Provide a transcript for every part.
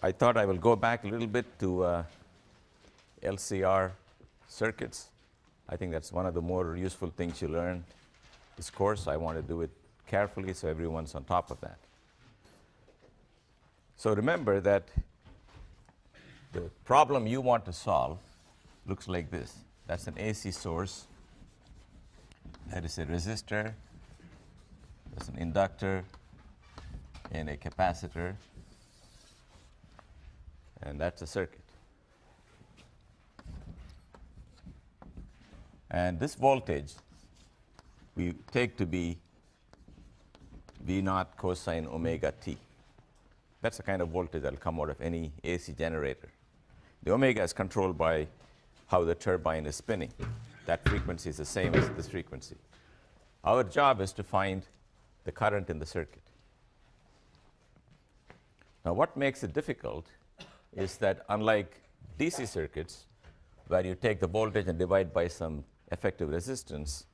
I thought I will go back a little bit to LCR circuits. I think that's one of the more useful things you learn this course. I want to do it carefully so everyone's on top of that. So remember that the problem you want to solve looks like this. That's an AC source. That is a resistor. That's an inductor and a capacitor. And that's a circuit. And this voltage we take to be V naught cosine omega t. That's the kind of voltage that will come out of any AC generator. The omega is controlled by how the turbine is spinning. That frequency is the same as this frequency. Our job is to find the current in the circuit. Now, what makes it difficult is that unlike DC circuits, where you take the voltage and divide by some effective resistance,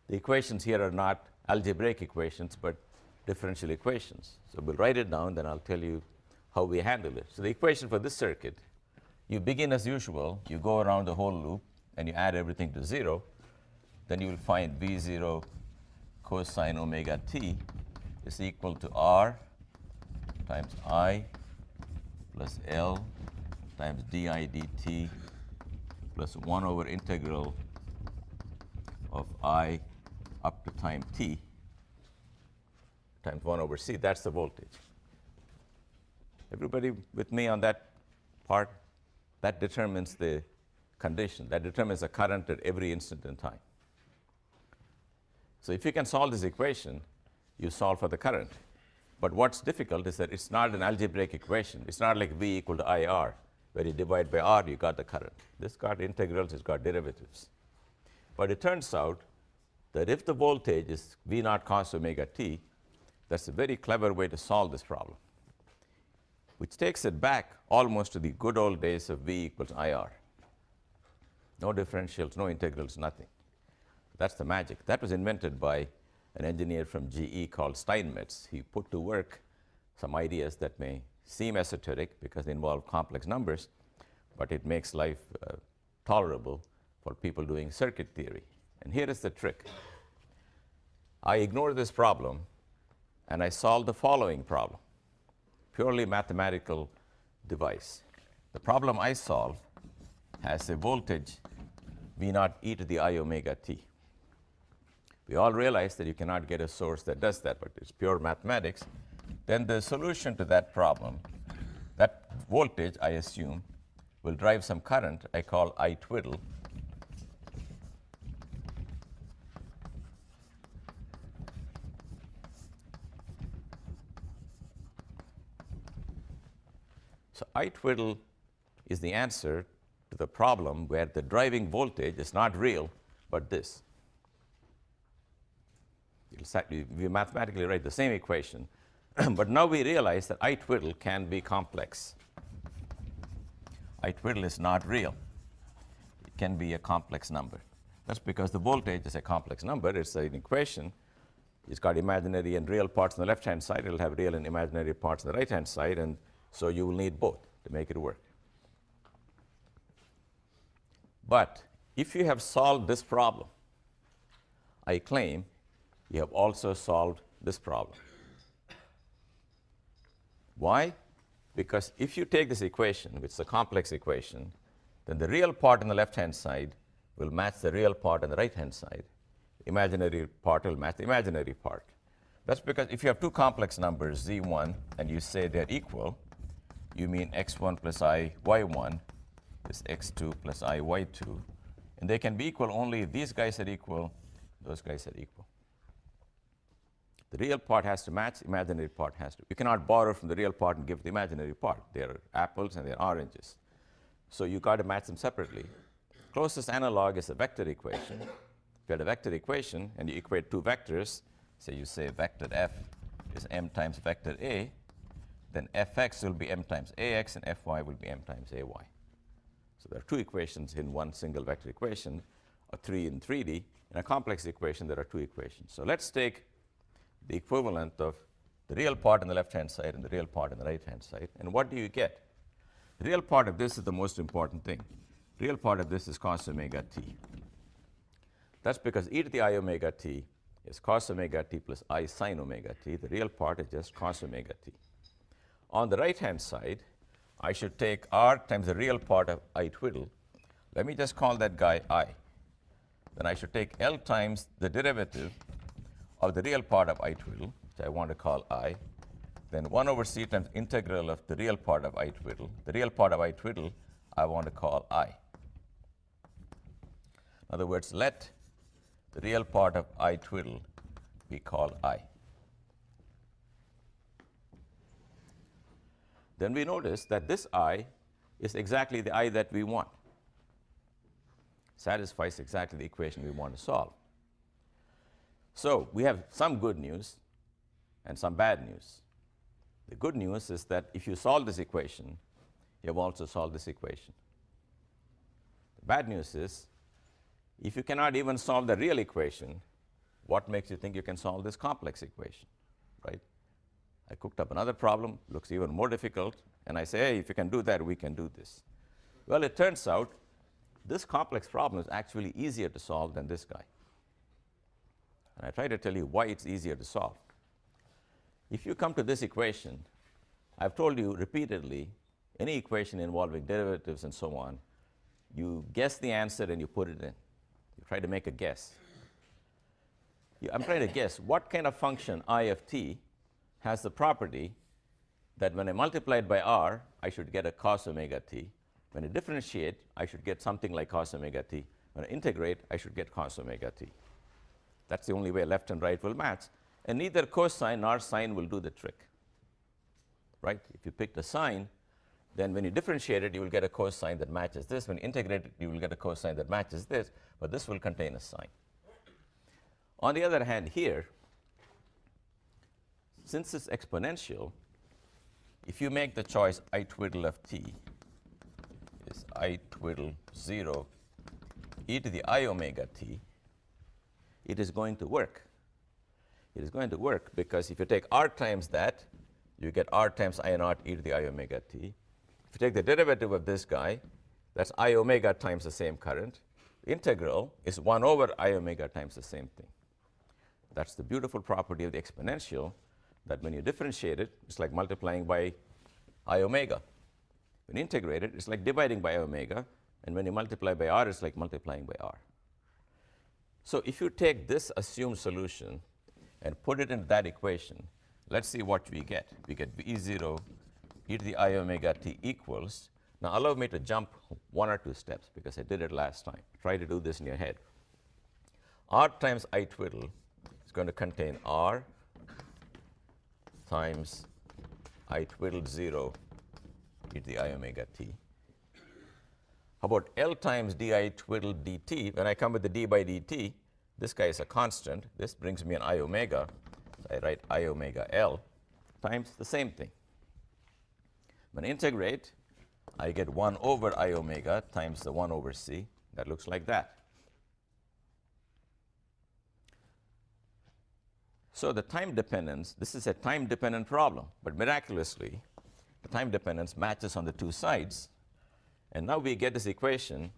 the equations here are not algebraic equations, but differential equations. So we'll write it down, then I'll tell you how we handle it. So the equation for this circuit, you begin as usual, you go around the whole loop, and you add everything to 0. Then you will find V0 cosine omega t is equal to R times I plus L times di dt plus 1 over integral of I up to time t times 1 over c. That's the voltage. Everybody with me on that part? That determines the condition. That determines the current at every instant in time. So if you can solve this equation, you solve for the current. But what's difficult is that it's not an algebraic equation. It's not like V equal to IR, where you divide by R, you got the current. This got integrals, it's got derivatives. But it turns out that if the voltage is V naught cos omega t, that's a very clever way to solve this problem, which takes it back almost to the good old days of V equals IR. No differentials, no integrals, nothing. That's the magic. That was invented by an engineer from GE called Steinmetz. He put to work some ideas that may seem esoteric because they involve complex numbers, but it makes life tolerable for people doing circuit theory. And here is the trick. I ignore this problem, and I solve the following problem. Purely mathematical device. The problem I solve has a voltage V naught e to the I omega t. We all realize that you cannot get a source that does that, but it's pure mathematics. Then the solution to that problem, that voltage, I assume, will drive some current I call I twiddle. So I twiddle is the answer to the problem where the driving voltage is not real, but this. We mathematically write the same equation, but now we realize that I twiddle can be complex. I twiddle is not real. It can be a complex number. That's because the voltage is a complex number. It's an equation. It's got imaginary and real parts on the left-hand side. It'll have real and imaginary parts on the right-hand side, and so you will need both to make it work. But if you have solved this problem, I claim you have also solved this problem. Why? Because if you take this equation, which is a complex equation, then the real part on the left-hand side will match the real part on the right-hand side. Imaginary part will match the imaginary part. That's because if you have two complex numbers, z1, and you say they're equal, you mean x1 plus I y1 is x2 plus I y2. And they can be equal only if these guys are equal, those guys are equal. The real part has to match, imaginary part has to. You cannot borrow from the real part and give the imaginary part. They're apples and they're oranges. So you got to match them separately. Closest analog is a vector equation. If you had a vector equation and you equate two vectors, say you say vector f is m times vector a, then fx will be m times ax and fy will be m times ay. So there are two equations in one single vector equation, or three in 3D. In a complex equation, there are two equations. So let's take the equivalent of the real part on the left-hand side and the real part on the right-hand side. And what do you get? The real part of this is the most important thing. Real part of this is cos omega t. That's because e to the I omega t is cos omega t plus I sin omega t. The real part is just cos omega t. On the right-hand side, I should take r times the real part of I twiddle. Let me just call that guy I. Then I should take L times the derivative of the real part of I twiddle, which I want to call I. Then 1 over c times integral of the real part of I twiddle. The real part of I twiddle, I want to call I. In other words, let the real part of I twiddle be called I. Then we notice that this I is exactly the I that we want. Satisfies exactly the equation we want to solve. So we have some good news and some bad news. The good news is that if you solve this equation, you have also solved this equation. The bad news is, if you cannot even solve the real equation, what makes you think you can solve this complex equation, right? I cooked up another problem, looks even more difficult, and I say, hey, if you can do that, we can do this. Well, it turns out this complex problem is actually easier to solve than this guy. And I try to tell you why it's easier to solve. If you come to this equation, I've told you repeatedly, any equation involving derivatives and so on, you guess the answer and you put it in. You try to make a guess. I'm trying to guess what kind of function I of t has the property that when I multiply it by r, I should get a cos omega t. When I differentiate, I should get something like cos omega t. When I integrate, I should get cos omega t. That's the only way left and right will match. And neither cosine nor sine will do the trick, right? If you picked a sine, then when you differentiate it, you will get a cosine that matches this. When you integrate it, you will get a cosine that matches this, but this will contain a sine. On the other hand, here, since it's exponential, if you make the choice I twiddle of t is I twiddle 0 e to the I omega t, it is going to work. It is going to work because if you take r times that, you get r times I naught e to the I omega t. If you take the derivative of this guy, that's I omega times the same current. The integral is 1 over I omega times the same thing. That's the beautiful property of the exponential, that when you differentiate it, it's like multiplying by I omega. When you integrate it, it's like dividing by I omega. And when you multiply by r, it's like multiplying by r. So if you take this assumed solution and put it into that equation, let's see what we get. We get v0 e to the I omega t equals. Now allow me to jump 1 or 2 steps because I did it last time. Try to do this in your head. R times I twiddle is going to contain r times I twiddle 0 e to the I omega t. How about L times di twiddle dt? When I come with the d by dt, this guy is a constant. This brings me an I omega. So I write I omega L times the same thing. When I integrate, I get 1 over I omega times the 1 over c. That looks like that. So the time dependence, this is a time-dependent problem, but miraculously, the time dependence matches on the two sides. And now we get this equation,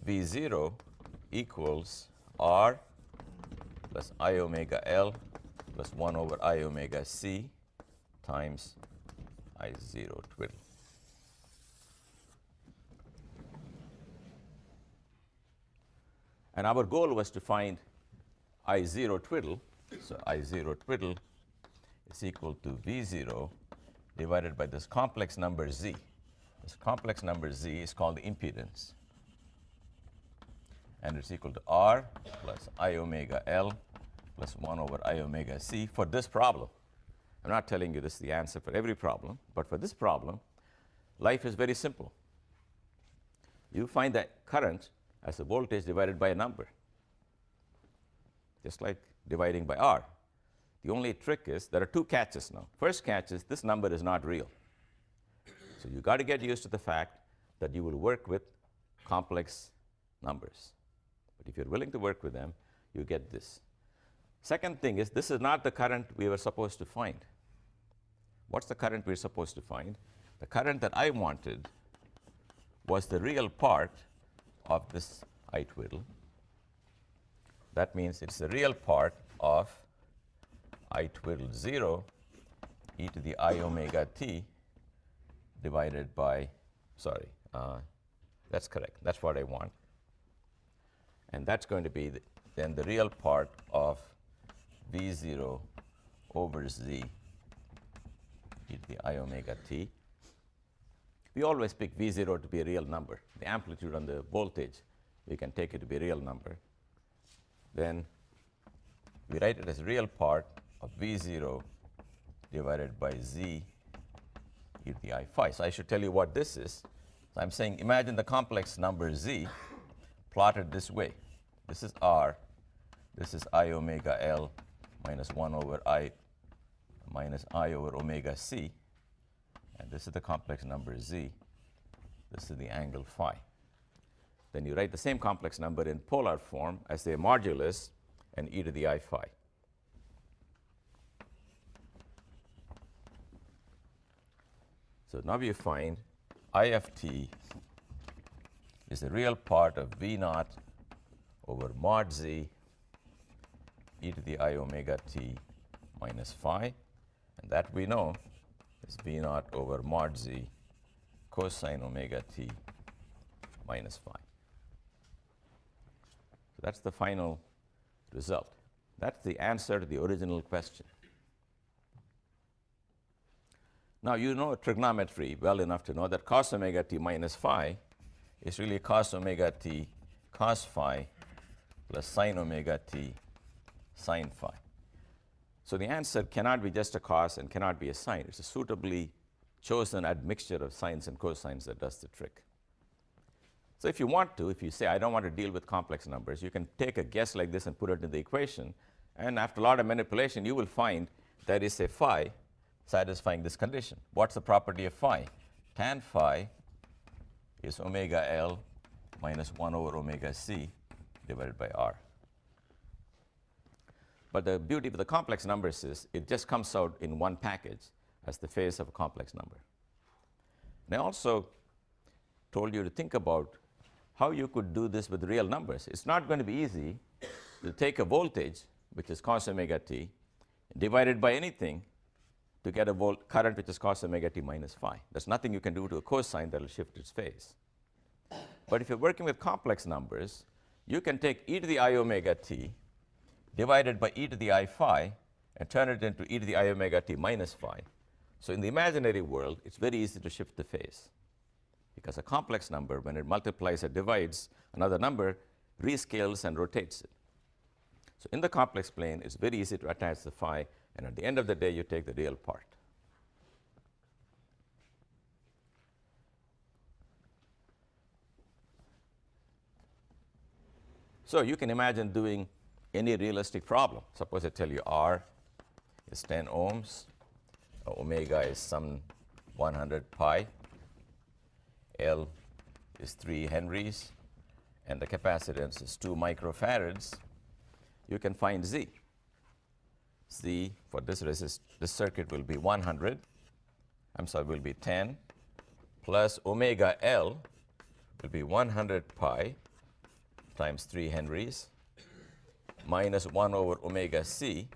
v0 equals r plus I omega L plus 1 over I omega c times I0 twiddle. And our goal was to find I0 twiddle. So I0 twiddle is equal to V0 divided by this complex number z. This complex number z is called the impedance. And it's equal to r plus I omega L plus 1 over I omega c for this problem. I'm not telling you this is the answer for every problem, but for this problem, life is very simple. You find that current as a voltage divided by a number, just like dividing by r. The only trick is there are 2 catches now. First catch is this number is not real. So you got to get used to the fact that you will work with complex numbers. But if you're willing to work with them, you get this. Second thing is this is not the current we were supposed to find. What's the current we're supposed to find? The current that I wanted was the real part of this I twiddle. That means it's the real part of I twiddle 0 e to the I omega t divided by, sorry, that's correct. That's what I want. And that's going to be then the real part of V0 over Z e to the I omega t. We always pick V0 to be a real number. The amplitude on the voltage, we can take it to be a real number. Then we write it as real part of V0 divided by Z e to the I phi. So I should tell you what this is. So I'm saying imagine the complex number Z plotted this way. This is R. This is I omega L minus 1 over I minus I over omega C. And this is the complex number Z. This is the angle phi. Then you write the same complex number in polar form as the modulus and e to the I phi. So now you find I of t is the real part of V naught over mod Z e to the I omega t minus phi. And that we know is V naught over mod Z cosine omega t minus phi. So that's the final result. That's the answer to the original question. Now, you know trigonometry well enough to know that cos omega t minus phi is really cos omega t cos phi plus sin omega t sin phi. So the answer cannot be just a cos and cannot be a sine. It's a suitably chosen admixture of sines and cosines that does the trick. So if you want to, if you say, I don't want to deal with complex numbers, you can take a guess like this and put it in the equation. And after a lot of manipulation, you will find there is a phi satisfying this condition. What's the property of phi? Tan phi is omega L minus 1 over omega C divided by R. But the beauty of the complex numbers is it just comes out in one package as the phase of a complex number. And I also told you to think about how you could do this with real numbers. It's not going to be easy to take a voltage, which is cos omega t, divided by anything to get a current which is cos omega t minus phi. There's nothing you can do to a cosine that will shift its phase. But if you're working with complex numbers, you can take e to the I omega t divided by e to the I phi and turn it into e to the I omega t minus phi. So in the imaginary world, it's very easy to shift the phase, because a complex number, when it multiplies or divides another number, rescales and rotates it. So in the complex plane, it's very easy to attach the phi, and at the end of the day, you take the real part. So you can imagine doing any realistic problem. Suppose I tell you R is 10 ohms, omega is some 100 pi, L is 3 henries, and the capacitance is 2 microfarads. You can find Z. Z for this circuit will be 100, will be 10, plus omega L will be 100 pi times 3 henries, minus 1 over omega C,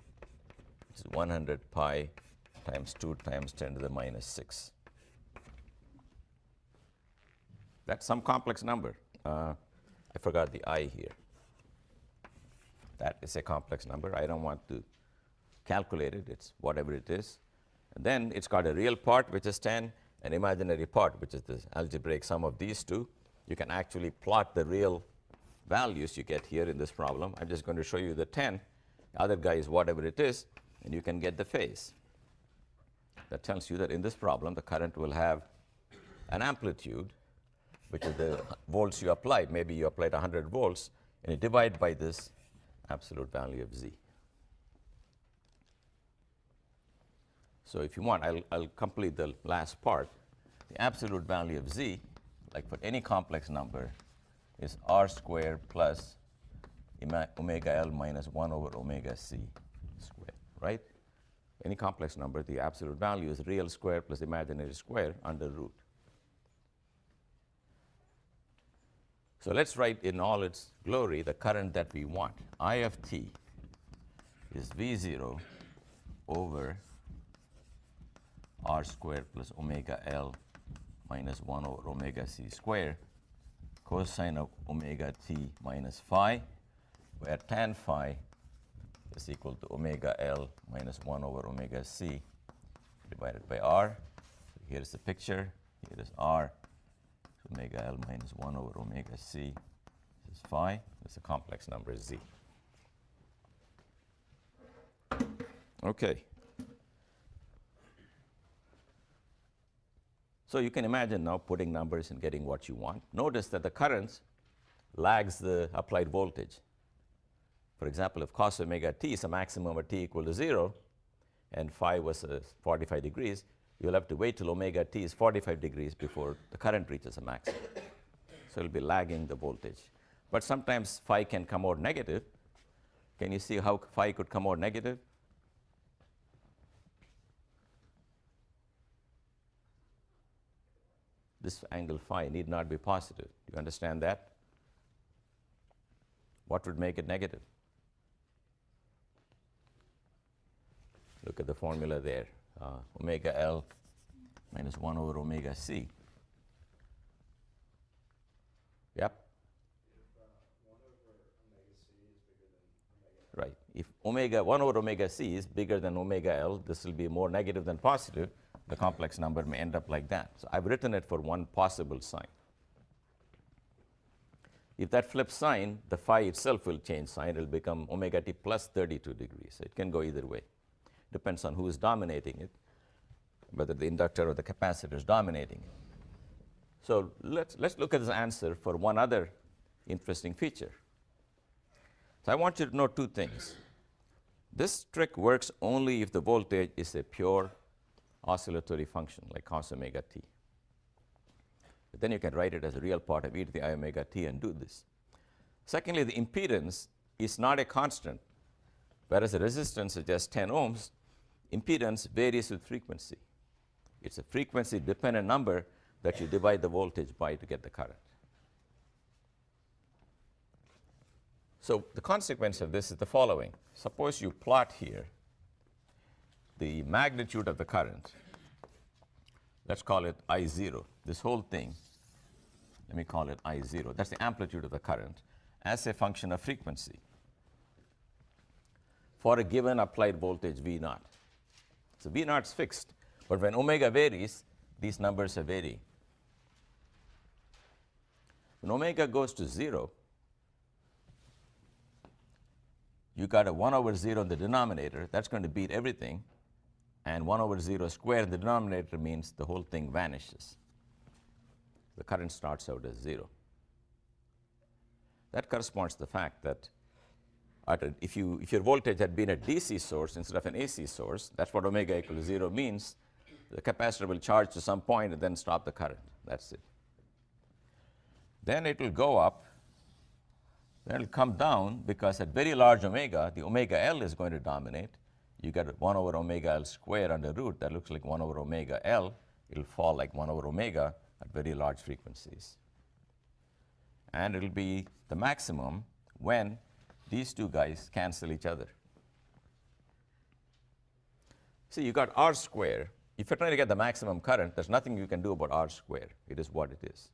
which is 100 pi times 2 times 10 to the minus 6. That's some complex number. I forgot the I here. That is a complex number. I don't want to calculate it. It's whatever it is. And then it's got a real part, which is 10, an imaginary part, which is the algebraic sum of these two. You can actually plot the real values you get here in this problem. I'm just going to show you the 10. The other guy is whatever it is, and you can get the phase. That tells you that in this problem, the current will have an amplitude, which is the volts you applied. Maybe you applied 100 volts, and you divide by this absolute value of Z. So if you want, I'll complete the last part. The absolute value of Z, like for any complex number, is R squared plus omega L minus 1 over omega C squared, right? any complex number, the absolute value is real square plus imaginary square under root. So let's write in all its glory the current that we want. I of t is V0 over r squared plus omega L minus 1 over omega c squared cosine of omega t minus phi, where tan phi is equal to omega L minus 1 over omega c divided by r. So here's the picture. Here is r. So omega L minus 1 over omega c. This is phi. This is a complex number z. Okay. So you can imagine now putting numbers and getting what you want. Notice that the current lags the applied voltage. For example, if cos omega t is a maximum at t equal to 0 and phi was 45 degrees, you'll have to wait till omega t is 45 degrees before the current reaches a maximum. So it'll be lagging the voltage. But sometimes phi can come out negative. Can you see how phi could come out negative? This angle phi need not be positive. Do you understand that? What would make it negative? Look at the formula there. Omega L minus 1 over omega c. Yep. Right. If omega 1 over omega c is bigger than omega L, this will be more negative than positive. The complex number may end up like that. So I've written it for one possible sign. If that flips sign, the phi itself will change sign. It will become omega t plus 32 degrees. So it can go either way. Depends on who is dominating it, whether the inductor or the capacitor is dominating it. So let's look at this answer for one other interesting feature. So I want you to know two things. This trick works only if the voltage is a pure oscillatory function like cos omega t. But then you can write it as a real part of e to the I omega t and do this. Secondly, the impedance is not a constant. Whereas the resistance is just 10 ohms, impedance varies with frequency. It's a frequency-dependent number that you divide the voltage by to get the current. So the consequence of this is the following. Suppose you plot here the magnitude of the current. Let's call it I0. This whole thing, let me call it I0. That's the amplitude of the current as a function of frequency for a given applied voltage V0. So V0 is fixed, but when omega varies, these numbers are varying. When omega goes to 0, you got a 1 over 0 in the denominator. That's going to beat everything. And 1 over 0 squared in the denominator means the whole thing vanishes. The current starts out as 0. That corresponds to the fact that if your voltage had been a DC source instead of an AC source, that's what omega equal to 0 means. The capacitor will charge to some point and then stop the current. That's it. Then it will go up. Then it will come down because at very large omega, the omega L is going to dominate. You get 1 over omega L squared under root. That looks like 1 over omega L. It will fall like 1 over omega at very large frequencies. And it will be the maximum when these two guys cancel each other. See, you got R squared. If you're trying to get the maximum current, there's nothing you can do about R squared. It is what it is.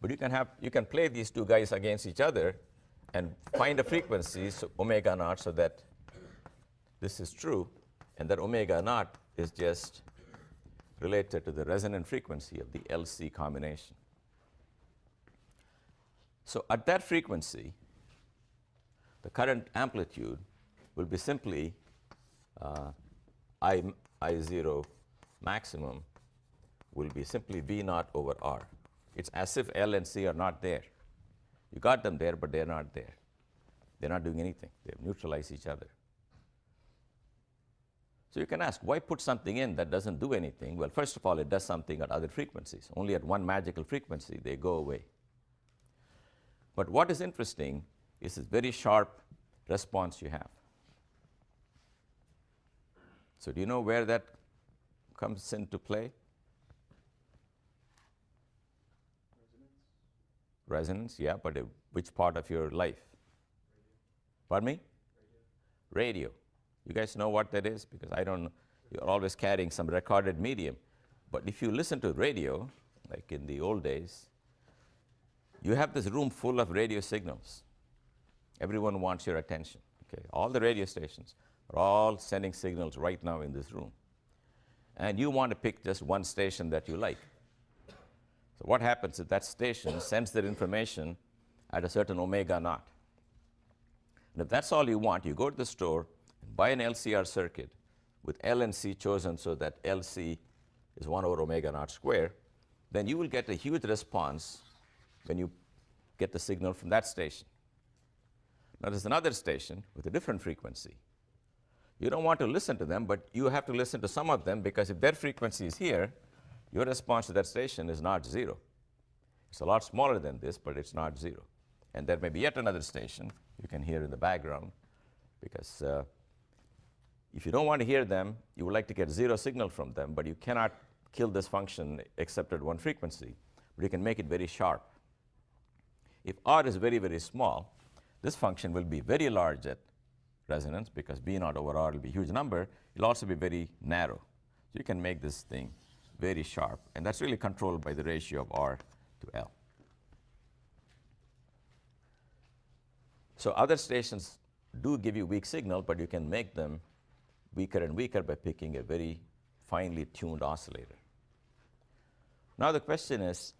But you can play these two guys against each other and find a frequency, so omega naught, so that this is true, and that omega naught is just related to the resonant frequency of the LC combination. So at that frequency, the current amplitude will be simply I0 maximum will be simply V naught over R. It's as if L and C are not there. You got them there, but they're not there. They're not doing anything. They neutralize each other. So you can ask, why put something in that doesn't do anything? Well, first of all, it does something at other frequencies. Only at one magical frequency, they go away. But what is interesting is this very sharp response you have. So do you know where that comes into play? Resonance, yeah, but which part of your life? Pardon me? Radio. You guys know what that is? Because I don't know. You're always carrying some recorded medium. But if you listen to radio, like in the old days, you have this room full of radio signals. Everyone wants your attention. Okay? All the radio stations are all sending signals right now in this room. And you want to pick just one station that you like. So what happens is that station sends that information at a certain omega naught. And if that's all you want, you go to the store and buy an LCR circuit with L and C chosen so that LC is 1 over omega naught square, then you will get a huge response when you get the signal from that station. Now there's another station with a different frequency. You don't want to listen to them, but you have to listen to some of them, because if their frequency is here, your response to that station is not 0. It's a lot smaller than this, but it's not 0. And there may be yet another station you can hear in the background, because if you don't want to hear them, you would like to get 0 signal from them, but you cannot kill this function except at one frequency. But you can make it very sharp. If R is very, very small, this function will be very large at resonance, because B naught over R will be a huge number. It will also be very narrow. So you can make this thing very sharp. And that's really controlled by the ratio of R to L. So other stations do give you weak signal, but you can make them weaker and weaker by picking a very finely tuned oscillator. Now the question is,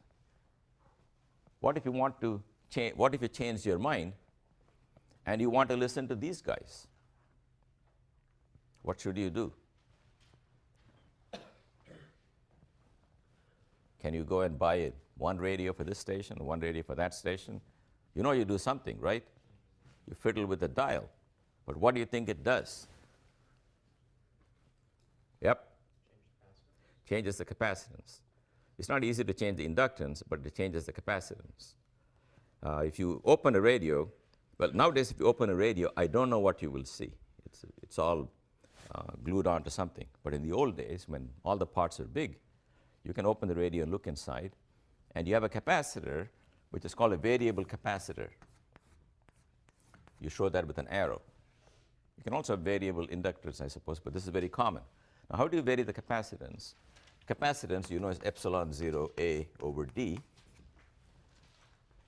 what if you want to change? What if you change your mind and you want to listen to these guys? What should you do? Can you go and buy one radio for this station, one radio for that station? You know you do something, right? You fiddle with the dial. But what do you think it does? Yep. Changes the capacitance. It's not easy to change the inductance, but it changes the capacitance. If you open a radio, well, nowadays if you open a radio, I don't know what you will see. It's all glued onto something. But in the old days, when all the parts are big, you can open the radio and look inside, and you have a capacitor, which is called a variable capacitor. You show that with an arrow. You can also have variable inductors, I suppose, but this is very common. Now, how do you vary the capacitance? Capacitance, you know, is epsilon 0 A over D.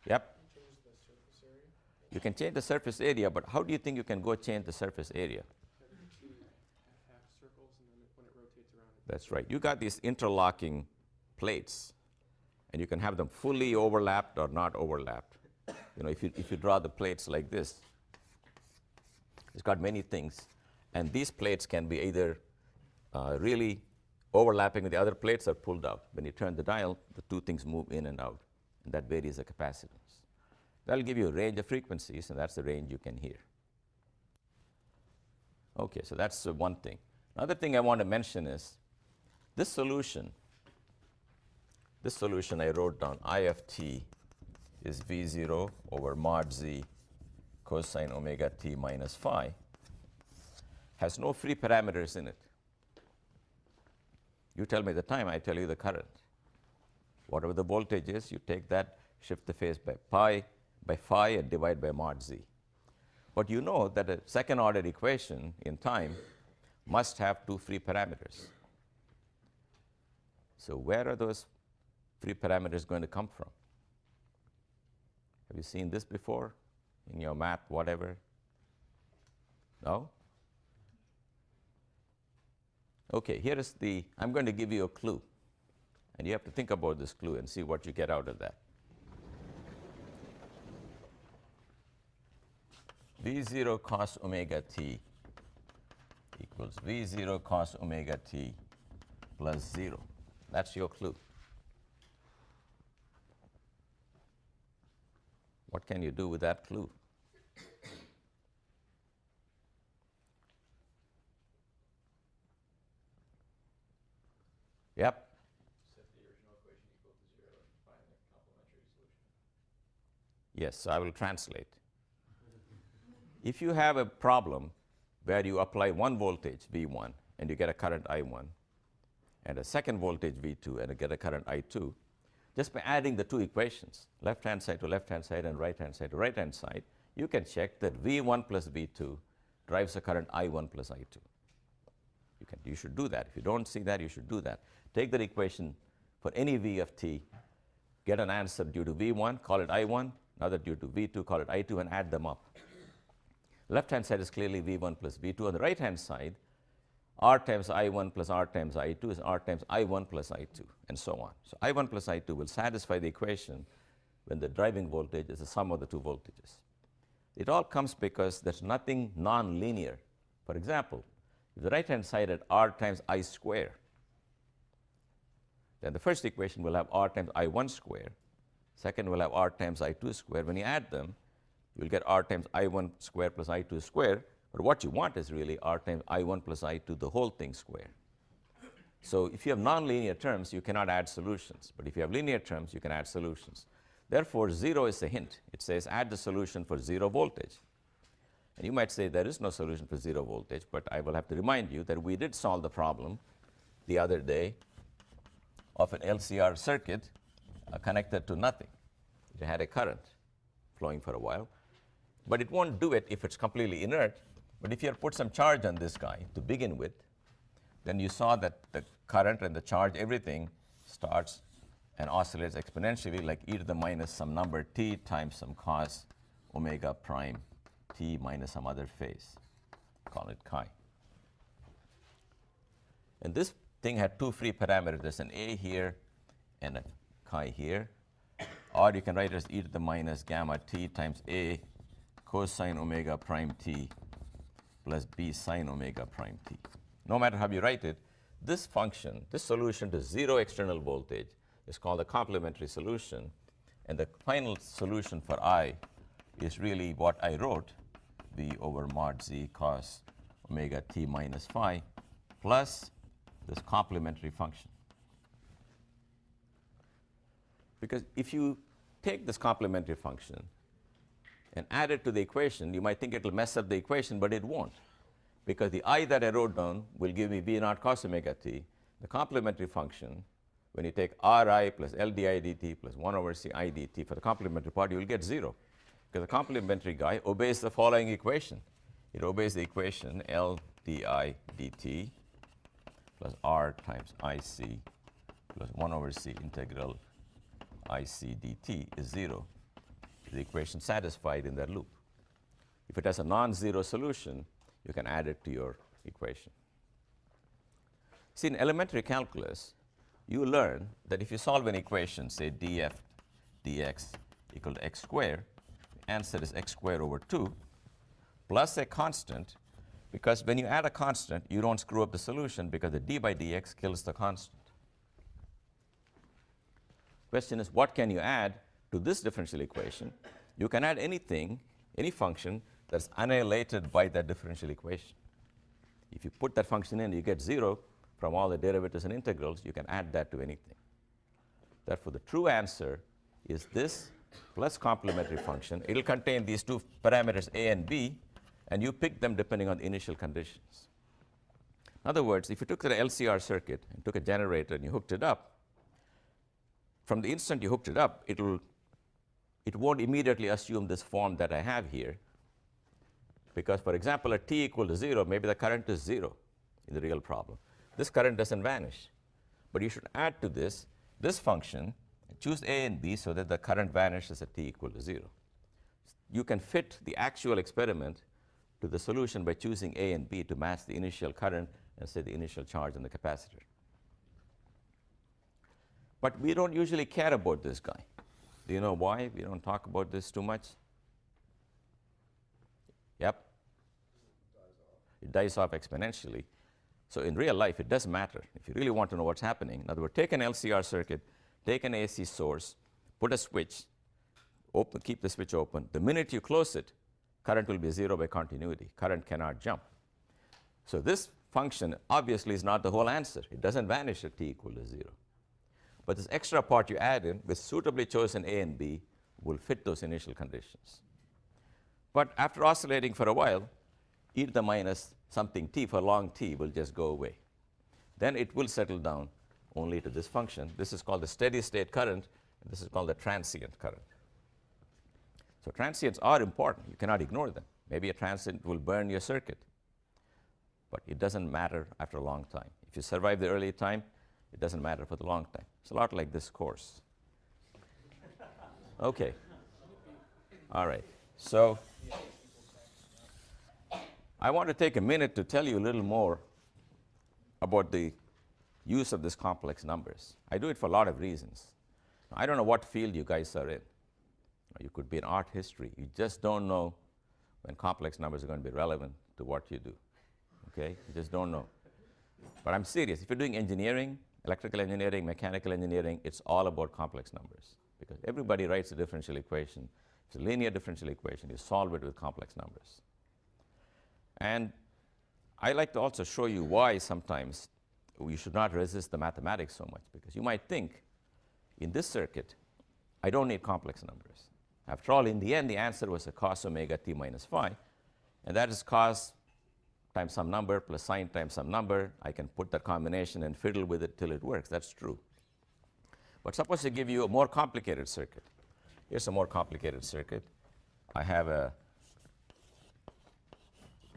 Yep. You can change the surface area, but how do you think you can go change the surface area? That's right. You got these interlocking plates, and you can have them fully overlapped or not overlapped. You know, if you draw the plates like this, it's got many things, and these plates can be either really overlapping with the other plates or pulled out. When you turn the dial, the two things move in and out, and that varies the capacitance. That'll give you a range of frequencies, and that's the range you can hear. Okay, so that's one thing. Another thing I want to mention is this solution I wrote down, I of t is V0 over mod z cosine omega t minus phi, has no free parameters in it. You tell me the time, I tell you the current. Whatever the voltage is, you take that, shift the phase by phi, and divide by mod z. But you know that a second order equation in time must have two free parameters. So where are those free parameters going to come from? Have you seen this before in your math, whatever? No? Okay, here is I'm going to give you a clue. And you have to think about this clue and see what you get out of that. V0 cos omega t equals V0 cos omega t plus 0. That's your clue. What can you do with that clue? Yep. Set the original equation equal to 0 and find the complementary solution. Yes, I will translate. If you have a problem where you apply one voltage, V1, and you get a current I1, and a second voltage V2, and you get a current I2, just by adding the two equations, left-hand side to left-hand side and right-hand side to right-hand side, you can check that V1 plus V2 drives a current I1 plus I2. You should do that. If you don't see that, you should do that. Take that equation for any V of t, get an answer due to V1, call it I1, another due to V2, call it I2, and add them up. Left-hand side is clearly V1 plus V2. On the right-hand side, R times I1 plus R times I2 is R times I1 plus I2, and so on. So I1 plus I2 will satisfy the equation when the driving voltage is the sum of the two voltages. It all comes because there's nothing non-linear. For example, if the right-hand side had R times I square, then the first equation will have R times I1 square. Second will have R times I2 square. When you add them, you'll get R times I1 square plus I2 square. But what you want is really R times I1 plus I2, the whole thing square. So if you have nonlinear terms, you cannot add solutions. But if you have linear terms, you can add solutions. Therefore, 0 is a hint. It says add the solution for 0 voltage. And you might say there is no solution for 0 voltage, but I will have to remind you that we did solve the problem the other day of an LCR circuit connected to nothing. It had a current flowing for a while, but it won't do it if it's completely inert. But if you put some charge on this guy to begin with, then you saw that the current and the charge, everything starts and oscillates exponentially, like e to the minus some number t times some cos omega prime t minus some other phase. Call it chi. And this thing had two free parameters. There's an a here and a chi here. Or you can write it as e to the minus gamma t times a cosine omega prime t plus b sine omega prime t. No matter how you write it, this function, this solution to 0 external voltage is called a complementary solution. And the final solution for I is really what I wrote, v over mod z cos omega t minus phi plus this complementary function. Because if you take this complementary function and add it to the equation, you might think it will mess up the equation, but it won't. Because the I that I wrote down will give me v naught cos omega t. The complementary function, when you take Ri plus L di dt plus 1 over C I dt for the complementary part, you will get 0. Because the complementary guy obeys the following equation. It obeys the equation L di dt plus R times IC plus 1 over C integral IC dt is 0. The equation satisfied in that loop. If it has a non-zero solution, you can add it to your equation. See, in elementary calculus, you learn that if you solve an equation, say df dx equal to x squared, the answer is x squared over 2 plus a constant, because when you add a constant, you don't screw up the solution because the d by dx kills the constant. Question is, what can you add to this differential equation? You can add anything, any function that's annihilated by that differential equation. If you put that function in, you get 0 from all the derivatives and integrals. You can add that to anything. Therefore, the true answer is this plus complementary function. It will contain these two parameters a and b, and you pick them depending on the initial conditions. In other words, if you took the LCR circuit and took a generator and you hooked it up, from the instant you hooked it up, it won't immediately assume this form that I have here. Because, for example, at t equal to 0, maybe the current is 0 in the real problem. This current doesn't vanish. But you should add to this function, and choose a and b so that the current vanishes at t equal to 0. You can fit the actual experiment to the solution by choosing a and b to match the initial current and say the initial charge on the capacitor. But we don't usually care about this guy. Do you know why we don't talk about this too much? Yep. It dies off exponentially. So in real life, it does matter. If you really want to know what's happening, in other words, take an LCR circuit, take an AC source, put a switch, keep the switch open. The minute you close it, current will be 0 by continuity. Current cannot jump. So this function obviously is not the whole answer. It doesn't vanish at t equal to 0. But this extra part you add in with suitably chosen a and b will fit those initial conditions. But after oscillating for a while, e to the minus something t for long t will just go away. Then it will settle down only to this function. This is called the steady state current, and this is called the transient current. So transients are important. You cannot ignore them. Maybe a transient will burn your circuit, but it doesn't matter after a long time. If you survive the early time, it doesn't matter for the long time. It's a lot like this course. Okay. All right. So I want to take a minute to tell you a little more about the use of these complex numbers. I do it for a lot of reasons. I don't know what field you guys are in. You could be in art history. You just don't know when complex numbers are going to be relevant to what you do. Okay? You just don't know. But I'm serious. If you're doing engineering, electrical engineering, mechanical engineering, it's all about complex numbers, because everybody writes a differential equation. It's a linear differential equation. You solve it with complex numbers. And I like to also show you why sometimes you should not resist the mathematics so much, because you might think, in this circuit, I don't need complex numbers. After all, in the end, the answer was a cos omega t minus phi, and that is cos times some number plus sine times some number. I can put that combination and fiddle with it till it works. That's true. But suppose I give you a more complicated circuit. Here's a more complicated circuit. I have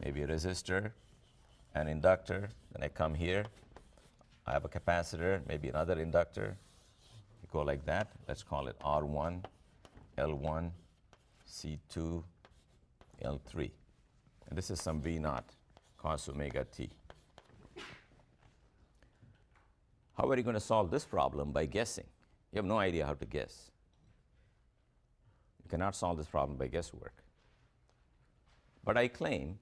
maybe a resistor, an inductor, then I come here. I have a capacitor, maybe another inductor. You go like that. Let's call it R1, L1, C2, L3. And this is some V naught cos omega t. How are you going to solve this problem? By guessing. You have no idea how to guess. You cannot solve this problem by guesswork. But I claim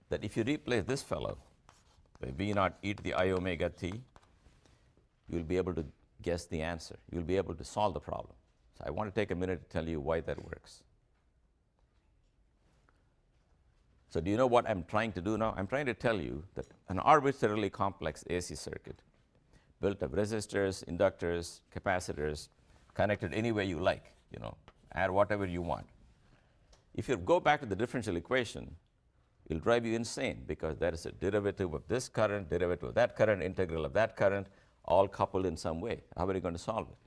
that if you replace this fellow by V naught e to the I omega t, you'll be able to guess the answer. You'll be able to solve the problem. So I want to take a minute to tell you why that works. So do you know what I'm trying to do now? I'm trying to tell you that an arbitrarily complex AC circuit built of resistors, inductors, capacitors, connected any way you like, add whatever you want. If you go back to the differential equation, it'll drive you insane, because there is a derivative of this current, derivative of that current, integral of that current, all coupled in some way. How are you going to solve it?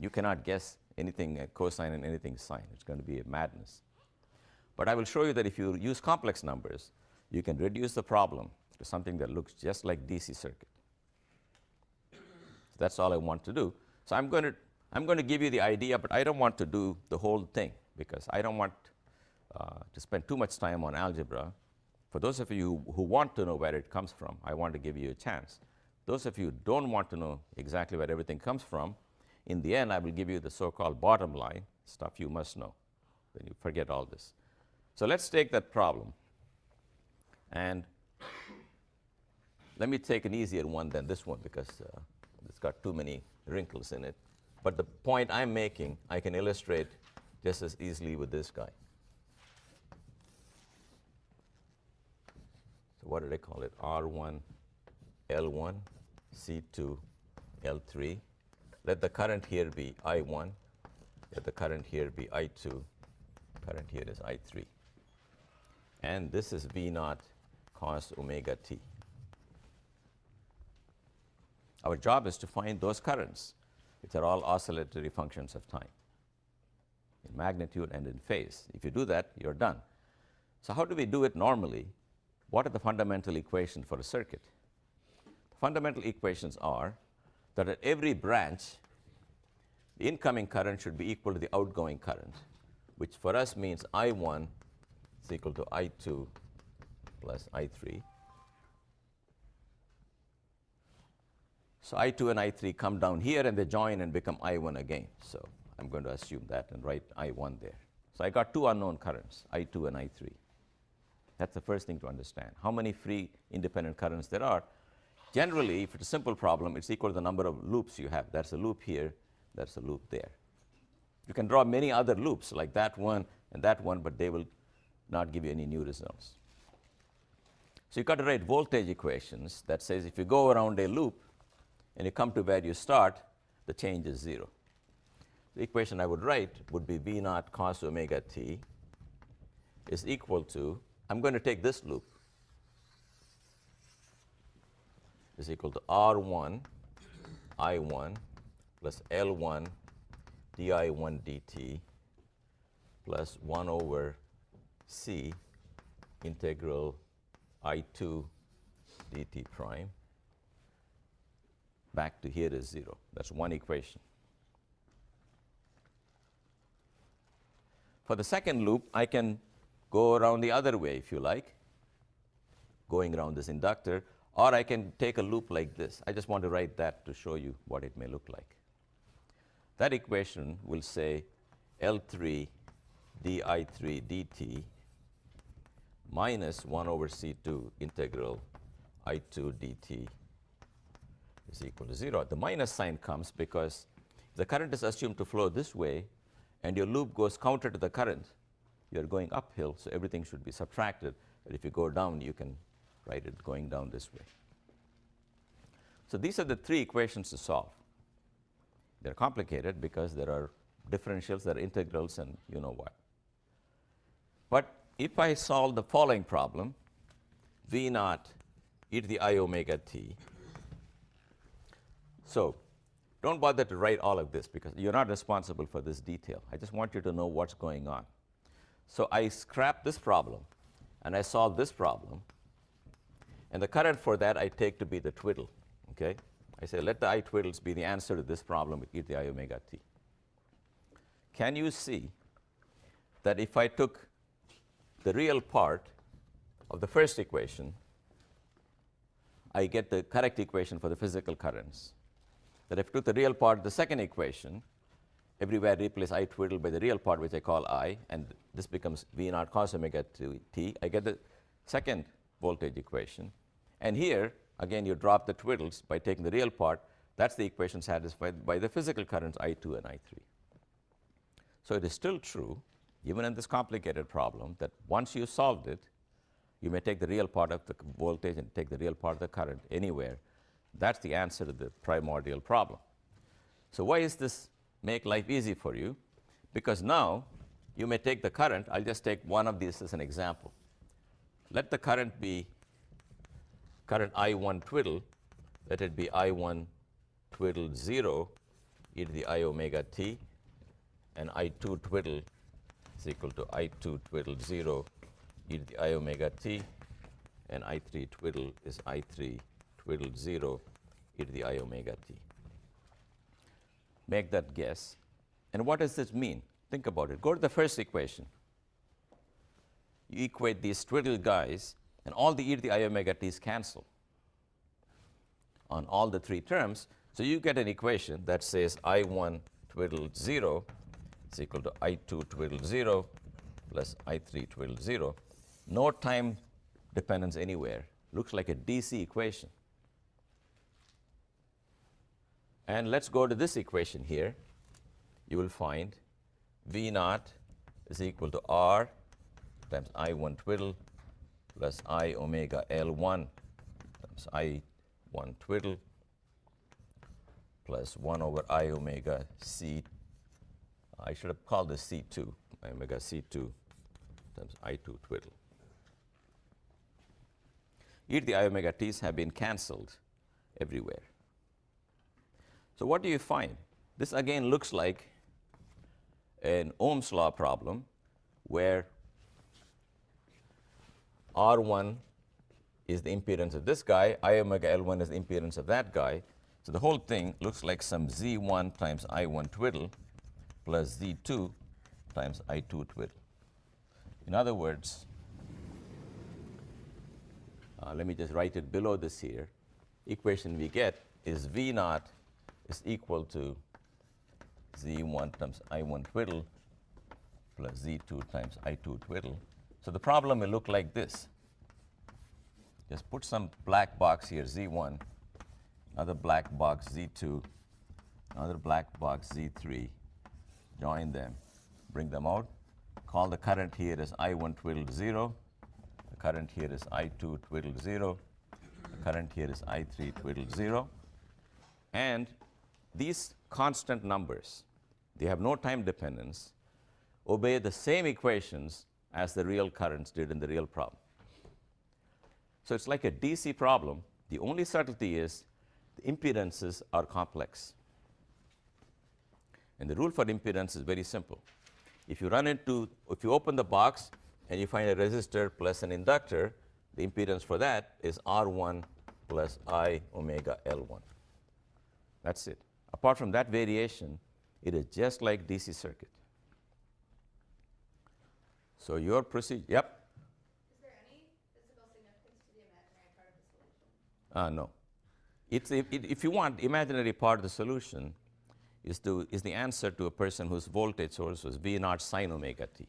You cannot guess anything cosine and anything sine. It's going to be a madness. But I will show you that if you use complex numbers, you can reduce the problem to something that looks just like DC circuit. So that's all I want to do. So I'm going to give you the idea, but I don't want to do the whole thing, because I don't want to spend too much time on algebra. For those of you who want to know where it comes from, I want to give you a chance. Those of you who don't want to know exactly where everything comes from, in the end, I will give you the so-called bottom line, stuff you must know. Then you forget all this. So let's take that problem. And let me take an easier one than this one, because it's got too many wrinkles in it. But the point I'm making, I can illustrate just as easily with this guy. So what did I call it? R1, L1, C2, L3. Let the current here be I1. Let the current here be I2. Current here is I3. And this is V naught cos omega t. Our job is to find those currents, which are all oscillatory functions of time, in magnitude and in phase. If you do that, you're done. So how do we do it normally? What are the fundamental equations for a circuit? The fundamental equations are that at every branch, the incoming current should be equal to the outgoing current, which for us means I1 is equal to I2 plus I3. So I2 and I3 come down here and they join and become I1 again. So I'm going to assume that and write I1 there. So I got two unknown currents, I2 and I3. That's the first thing to understand. How many free independent currents there are? Generally, if it's a simple problem, it's equal to the number of loops you have. That's a loop here, that's a loop there. You can draw many other loops like that one and that one, but they will not give you any new results. So you've got to write voltage equations that says if you go around a loop and you come to where you start, the change is 0. The equation I would write would be V naught cos omega t is equal to I'm going to take this loop is equal to R1 I1 plus L1 di1 dt plus 1 over C integral I2 dt prime back to here is 0. That's one equation. For the second loop, I can go around the other way if you like, going around this inductor, or I can take a loop like this. I just want to write that to show you what it may look like. That equation will say L3 di3 dt minus 1 over C2 integral I2 dt is equal to 0. The minus sign comes because the current is assumed to flow this way and your loop goes counter to the current. You're going uphill, so everything should be subtracted. But if you go down, you can write it going down this way. So these are the three equations to solve. They're complicated because there are differentials, there are integrals, and you know what. But if I solve the following problem, V naught e to the I omega t. So don't bother to write all of this because you're not responsible for this detail. I just want you to know what's going on. So I scrap this problem and I solve this problem. And the current for that I take to be the twiddle. Okay? I say let the I twiddles be the answer to this problem with e to the I omega t. Can you see that if I took the real part of the first equation, I get the correct equation for the physical currents? That if I took the real part of the second equation, everywhere I replace I twiddle by the real part, which I call I, and this becomes V naught cos omega t, I get the second voltage equation. And here, again, you drop the twiddles by taking the real part. That's the equation satisfied by the physical currents I2 and I3. So it is still true, even in this complicated problem, that once you solved it, you may take the real part of the voltage and take the real part of the current anywhere. That's the answer to the primordial problem. So why does this make life easy for you? Because now you may take the current. I'll just take one of these as an example. Let the current be current I1 twiddle. Let it be I1 twiddle 0 e to the I omega t, and I2 twiddle is equal to I2 twiddle 0 e to the I omega t, and I3 twiddle is I3 twiddle 0 e to the I omega t. Make that guess. And what does this mean? Think about it. Go to the first equation. You equate these twiddle guys, and all the e to the I omega t's cancel on all the three terms. So you get an equation that says I1 twiddle 0 is equal to I2 twiddle 0 plus I3 twiddle 0. No time dependence anywhere. Looks like a DC equation. And let's go to this equation here. You will find V naught is equal to R times I1 twiddle plus I omega L1 times I1 twiddle plus 1 over I omega C. I should have called this C2, omega C2 times I2 twiddle. E to the I omega t's have been cancelled everywhere. So what do you find? This again looks like an Ohm's law problem where R1 is the impedance of this guy, I omega L1 is the impedance of that guy. So the whole thing looks like some Z1 times I1 twiddle plus Z2 times I2 twiddle. In other words, let me just write it below this here. Equation we get is V naught is equal to Z1 times I1 twiddle plus Z2 times I2 twiddle. So the problem will look like this. Just put some black box here, Z1, another black box, Z2, another black box, Z3. Join them, bring them out. Call the current here as I1 twiddle 0. The current here is I2 twiddle 0. The current here is I3 twiddle 0. And these constant numbers, they have no time dependence, obey the same equations as the real currents did in the real problem. So it's like a DC problem. The only subtlety is the impedances are complex. And the rule for impedance is very simple. If you open the box and you find a resistor plus an inductor, the impedance for that is R1 plus I omega L1. That's it. Apart from that variation, it is just like DC circuit. So your procedure, yep? Is there any physical significance to the imaginary part of the solution? No. If you want, imaginary part of the solution is the answer to a person whose voltage source was V naught sine omega t.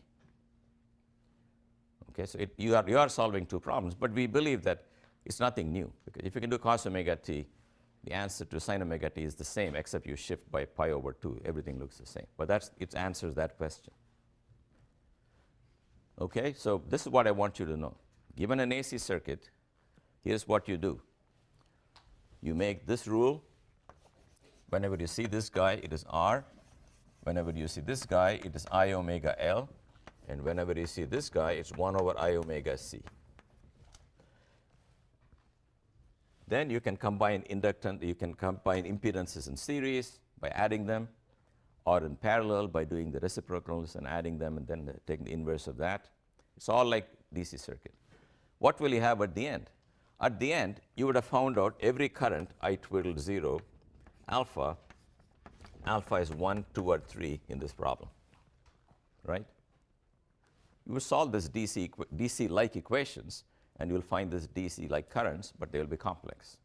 Okay, so you are solving two problems, but we believe that it's nothing new. Because if you can do cos omega t, the answer to sine omega t is the same, except you shift by pi over 2. Everything looks the same. But it answers that question. Okay, so this is what I want you to know. Given an AC circuit, here's what you do. You make this rule. Whenever you see this guy, it is R. Whenever you see this guy, it is I omega L. And whenever you see this guy, it's 1 over I omega C. Then you can combine impedances in series by adding them, or in parallel by doing the reciprocals and adding them and then taking the inverse of that. It's all like DC circuit. What will you have at the end? At the end, you would have found out every current I twiddled 0, alpha is 1, 2, or 3 in this problem, right? You will solve this DC-like equations, and you'll find this DC-like currents, but they will be complex.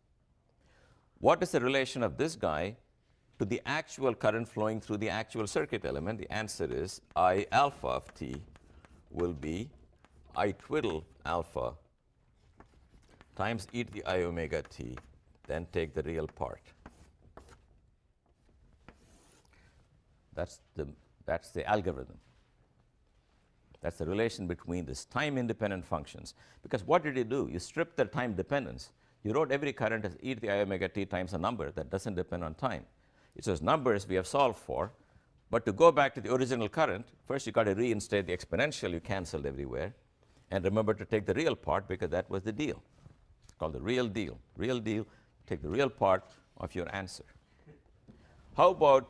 What is the relation of this guy to the actual current flowing through the actual circuit element? The answer is I alpha of t will be I twiddle alpha times e to the I omega t, then take the real part. That's the algorithm. That's the relation between these time-independent functions. Because what did you do? You stripped their time dependence. You wrote every current as e to the I omega t times a number that doesn't depend on time. It's those numbers we have solved for. But to go back to the original current, first you got to reinstate the exponential you canceled everywhere. And remember to take the real part, because that was the deal. It's called the real deal. Real deal, take the real part of your answer. How about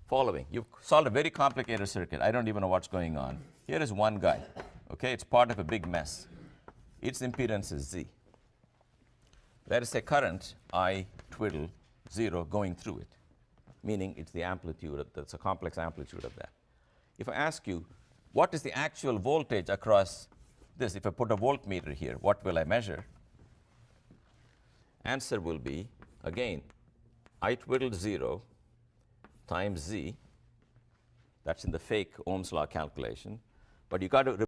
following? You've solved a very complicated circuit. I don't even know what's going on. Here is one guy. Okay, it's part of a big mess. Its impedance is Z. There is a current I twiddle 0 going through it, meaning it's the amplitude, that's a complex amplitude of that. If I ask you, what is the actual voltage across this? If I put a voltmeter here, what will I measure? Answer will be, again, I twiddled 0 times Z. That's in the fake Ohm's law calculation. But you got to